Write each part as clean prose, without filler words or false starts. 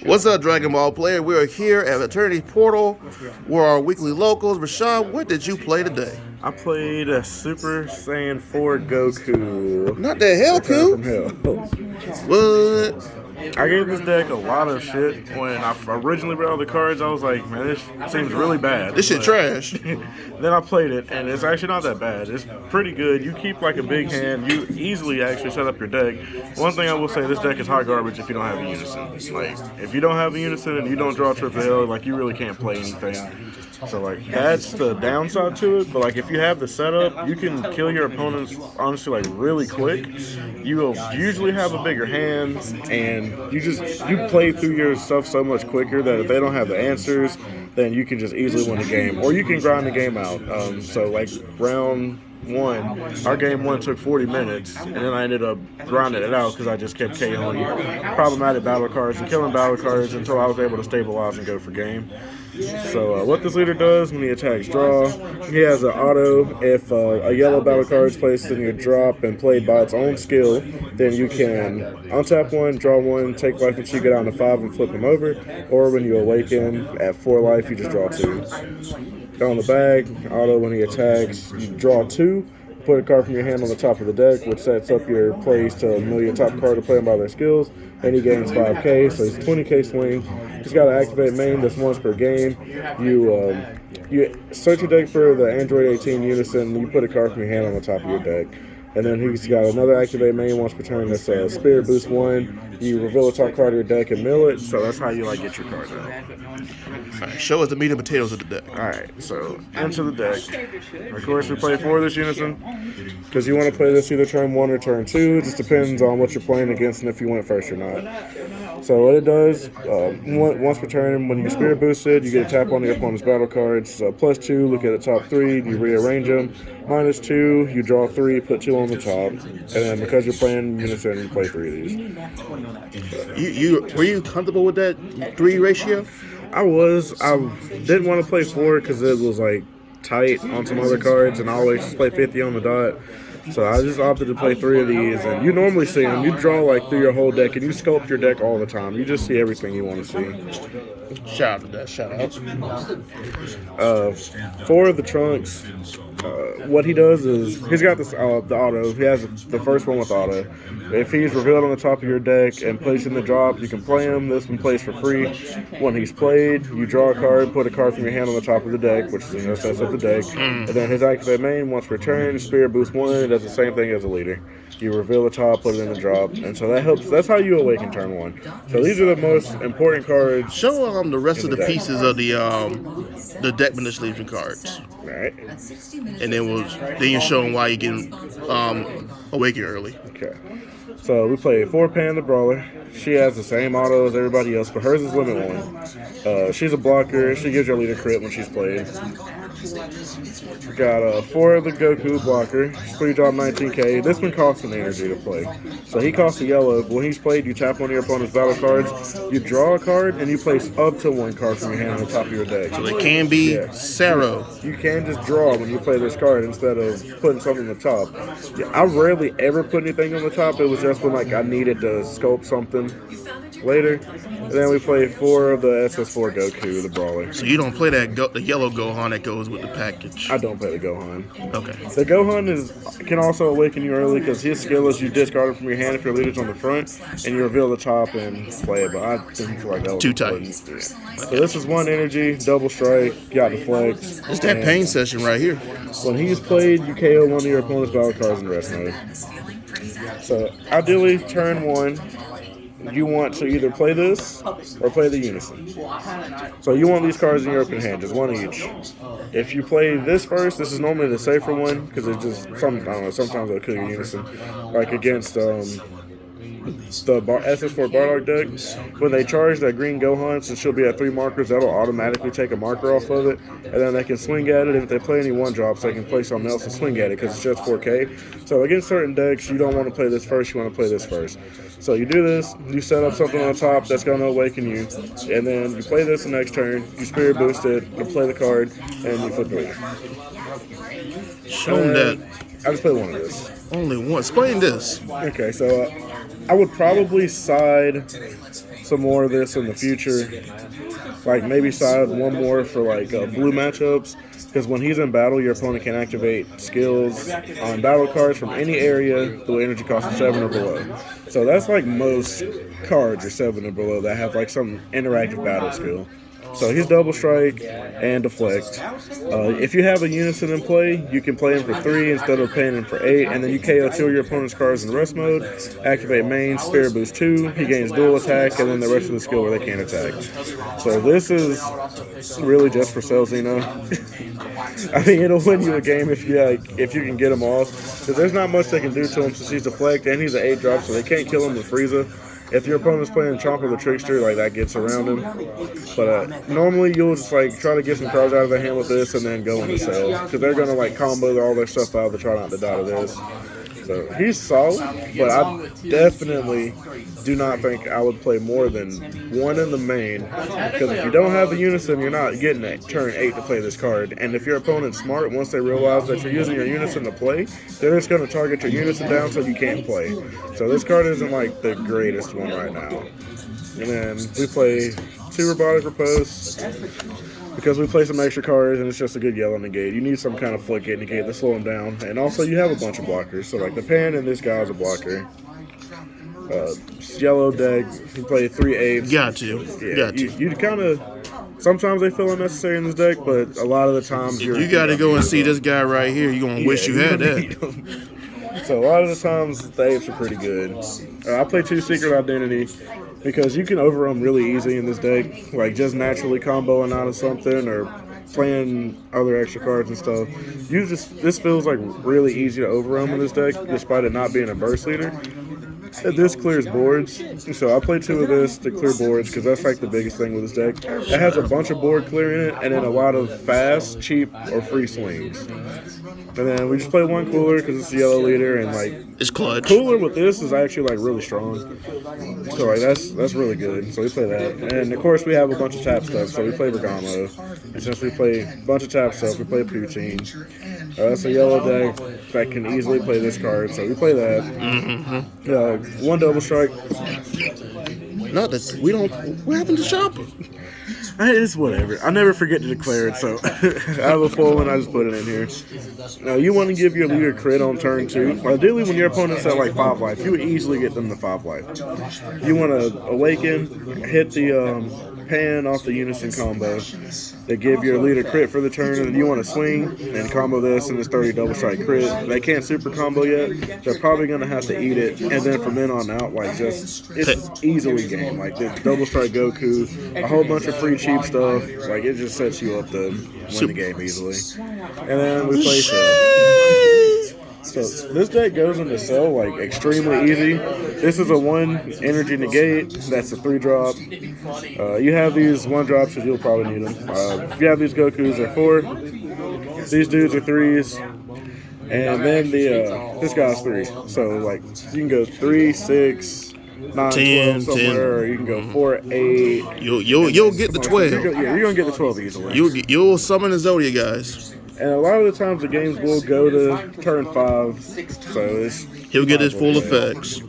What's up, Dragon Ball player? We are here at Eternity Portal. We're our weekly locals. Rashad, what did you play today? I played a Super Saiyan 4 Goku. Not that Hellku. From hell. What? I gave this deck a lot of shit. When I originally read all the cards, I was like, man, this seems really bad. This shit trash. Then I played it, and it's actually not that bad. It's pretty good. You keep like a big hand. You easily actually set up your deck. One thing I will say, this deck is hot garbage if you don't have a Unison. Like, if you don't have a Unison and you don't draw Triple L, like, you really can't play anything. So, like, that's the downside to it. But, like, if you have the setup, you can kill your opponents, honestly, like, really quick. You will usually have a bigger hand, and you play through your stuff so much quicker that if they don't have the answers, then you can just easily win the game. Or you can grind the game out. So, like, round one, our game one took 40 minutes, and then I ended up grinding it out because I just kept KOing problematic battle cards and killing battle cards until I was able to stabilize and go for game. So what this leader does when he attacks draw, he has an auto. If a yellow battle card is placed in your drop and played by its own skill, then you can untap one, draw one, take life until you get down to 5 and flip him over. Or when you awaken at 4 life, you just draw 2. On the bag, auto when he attacks, you draw 2. Put a card from your hand on the top of the deck, which sets up your plays to mill your top card to play them by their skills, and he gains 5k, so he's 20k swing. He's got to activate main that's once per game. You search your deck for the Android 18 Unison, you put a card from your hand on the top of your deck. And then he's got another activate main once per turn that's Spirit Boost 1. You reveal a top card of your deck and mill it, so that's how you like get your cards out. Alright, show us the meat and potatoes of the deck. Alright, so into the deck. Of course, we play 4 of this Unison, because you want to play this either turn 1 or turn 2. It just depends on what you're playing against and if you went first or not. So what it does, once per turn, when you Spirit Boosted, you get a tap on your opponent's battle cards. +2, look at the top 3, you rearrange them. -2, you draw 3, put 2 on the top. And then because you're playing Unison, you play 3 of these. Were you comfortable with that 3 ratio? I was. I didn't want to play 4 because it was like tight on some other cards, and I always just play 50 on the dot. So I just opted to play 3 of these, and you normally see them. You draw like through your whole deck, and you sculpt your deck all the time. You just see everything you want to see. Shout out to that. Shout out. 4 of the trunks. What he does is he's got this the auto. He has the first one with auto. If he's revealed on the top of your deck and placed in the drop, you can play him. This one plays for free. When he's played, you draw a card, put a card from your hand on the top of the deck, which sets up the deck. And then his activate main once per turn, Spirit Boost 1, does the same thing as a leader. You reveal the top, put it in the drop, and so that helps. That's how you awaken turn 1. So these are the most important cards. Show the rest of the pieces of the deck manipulation cards. All right. And then you show them why you get awaken early. Okay. So we play 4-pan the Brawler. She has the same auto as everybody else, but hers is limit 1. She's a blocker. She gives your leader crit when she's played. We got 4 of the Goku blocker. 3 drop 19k. This one costs an energy to play. So he costs a yellow. When he's played, you tap one of your opponent's battle cards. You draw a card, and you place up to 1 card from your hand on the top of your deck. So it can be Saro. You can just draw when you play this card instead of putting something on the top. Yeah, I rarely ever put anything on the top. It was just when like I needed to sculpt something later. And then we play 4 of the ss4 Goku, the Brawler. So you don't play the yellow Gohan that goes with the package? I don't play the Gohan. Okay. The Gohan can also awaken you early because his skill is you discard it from your hand if your leader's on the front, and you reveal the top and play it. But I didn't feel like that was too tight. Yeah. So this is 1 energy, double strike, got deflect. It's that pain session right here. When he's played, you KO one of your opponent's battle cards in rest mode. So ideally, turn 1. You want to either play this or play the Unison. So you want these cards in your open hand, just 1 each. If you play this first, this is normally the safer one because it just I don't know. Sometimes it'll kill your Unison, like against the ss4 Bardock deck. When they charge that green Gohan, since she'll be at 3 markers, that'll automatically take a marker off of it, and then they can swing at it. If they play any 1-drops, they can play something else and swing at it because it's just 4k. So against certain decks, you don't want to play this first, you want to play this first. So you do this, you set up something on top that's going to awaken you, and then you play this the next turn, you Spirit Boost it, you play the card, and you flip the leader. Show them that. I just played 1 of this. Only one. Explain this. Okay, so I would probably side. some more of this in the future. Like maybe side one more for like blue matchups. Because when he's in battle, your opponent can activate skills on battle cards from any area. The energy cost is 7 or below. So that's like most cards are 7 or below that have like some interactive battle skill. So he's double strike and deflect. If you have a unison in play, you can play him for 3 instead of paying him for 8, and then you KO 2 of your opponent's cards in rest mode. Activate main, spirit boost 2. He gains dual attack, and then the rest of the skill where they can't attack. So this is really just for Celzino. I mean, it'll win you a game if you can get him off, because there's not much they can do to him since he's deflect and he's an 8-drop, so they can't kill him with Frieza. If your opponent's playing Chomper the Trickster, like that gets around him. But normally you'll just like try to get some cards out of their hand with this and then go into sales, because they're gonna like combo all their stuff out to try not to die to this. So he's solid, but I definitely do not think I would play more than 1 in the main, because if you don't have the unison, you're not getting at turn 8 to play this card. And if your opponent's smart, once they realize that you're using your unison to play, they're just going to target your unison down so you can't play. So this card isn't like the greatest one right now. And then we play 2 Robotic Riposte, because we play some extra cards and it's just a good yellow negate. You need some kind of flick negate to slow him down. And also you have a bunch of blockers. So like the Pan and this guy's a blocker. Yellow deck, you play 3 8s. Got you. Yeah, Got you. You kind of, sometimes they feel unnecessary in this deck, but a lot of the times You got to go and see this guy right here. You're going to wish you had that. So a lot of the times the 8s are pretty good. I play 2 Secret Identity, because you can overrun really easy in this deck, like just naturally comboing out of something or playing other extra cards and stuff. This feels like really easy to overrun in this deck, despite it not being a burst leader. This clears boards, so I play 2 of this to clear boards, because that's like the biggest thing with this deck. It has a bunch of board clear in it, and then a lot of fast, cheap, or free swings. And then we just play 1 cooler because it's the yellow leader, and like it's clutch. Cooler with this is actually like really strong, so like that's really good. So we play that, and of course we have a bunch of tap stuff. So we play Bergamo, and since we play a bunch of tap stuff, we play Poutine. That's a yellow deck that can easily play this card, so we play that. 1 double strike. Not that we don't. What happened to Chopper? It's whatever. I never forget to declare it, so I have a full one, I just put it in here. Now, you want to give your leader crit on turn 2. Ideally, when your opponent's at like 5 life, you would easily get them to 5 life. You want to awaken, hit the Pan off the unison combo. They give your leader crit for the turn, and you want to swing and combo this and this 30 double strike crit. They can't super combo yet. They're probably going to have to eat it, and then from then on out, like it's easily game. Like the double strike Goku, a whole bunch of free cheap stuff. Like it just sets you up to win the game easily. And then we play So this deck goes into Cell like extremely easy. This is a 1 energy negate. That's a 3-drop. You have these 1-drops, so you'll probably need them. If you have these Gokus, they're 4. These dudes are 3s. And then this guy's 3. So like you can go 3, 6, 9, 10, 12 somewhere, 10. or you can go 4, 8. You'll get the 12. You're gonna get the 12 easily. You'll summon the Zodiac guys. And a lot of the times the games will go to turn 5, so He'll get his full effects.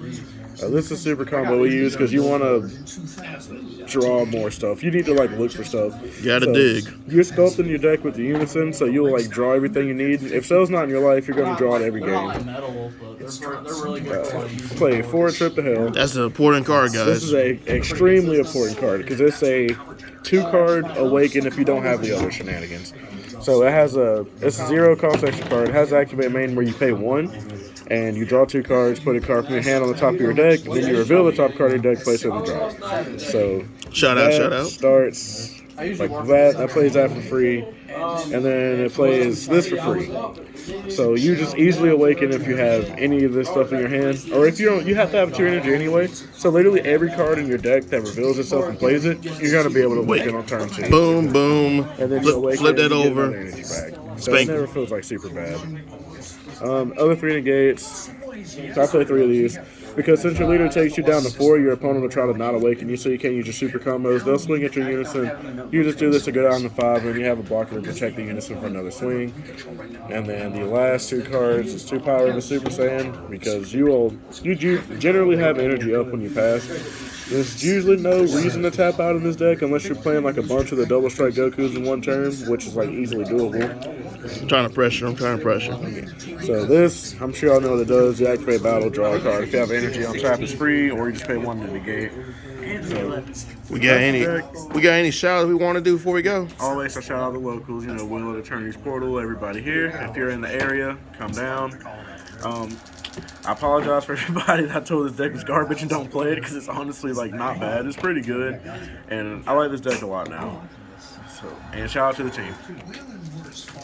This is super combo we use because you want to draw more stuff. You need to like look for stuff. Gotta dig. You're sculpting your deck with the unison, so you'll like draw everything you need. If Cell's not in your life, you're gonna draw it every game. Play 4 Trip to Hell. That's an important card, guys. This is a extremely important card because it's a 2-card awaken if you don't have the other shenanigans. So it's a 0 cost extra card. It has activate main where you pay 1. And you draw 2 cards, put a card from your hand on the top of your deck, then you reveal the top card of your deck, place it in the drop. So shout out. Starts like that. That plays that for free, and then it plays this for free. So you just easily awaken if you have any of this stuff in your hand, or if you don't, you have to have 2 energy anyway. So literally every card in your deck that reveals itself and plays it, you're gonna be able to awaken on turn 2. Boom, boom. And then Flip that over. So it never feels like super bad. Other 3 negates. So I play 3 of these. because since your leader takes you down to 4, your opponent will try to not awaken you, so you can't use your super combos. They'll swing at your unison. You just do this to go down to 5, and you have a blocker to protect the unison for another swing. And then the last 2 cards is 2 power of the Super Saiyan, because you generally have energy up when you pass. There's usually no reason to tap out in this deck unless you're playing like a bunch of the double strike Gokus in one turn, which is like easily doable. I'm trying to pressure. So this, I'm sure y'all know what it does. You activate battle, draw a card. If you have energy on tap, it's free, or you just pay 1 to negate. So We got any shout outs we want to do before we go? always I shout out the locals, you know, Wheel of Eternity's Portal, everybody here. If you're in the area, come down. I apologize for everybody that I told this deck was garbage and don't play it, because it's honestly like not bad. It's pretty good, and I like this deck a lot now. So, and shout out to the team.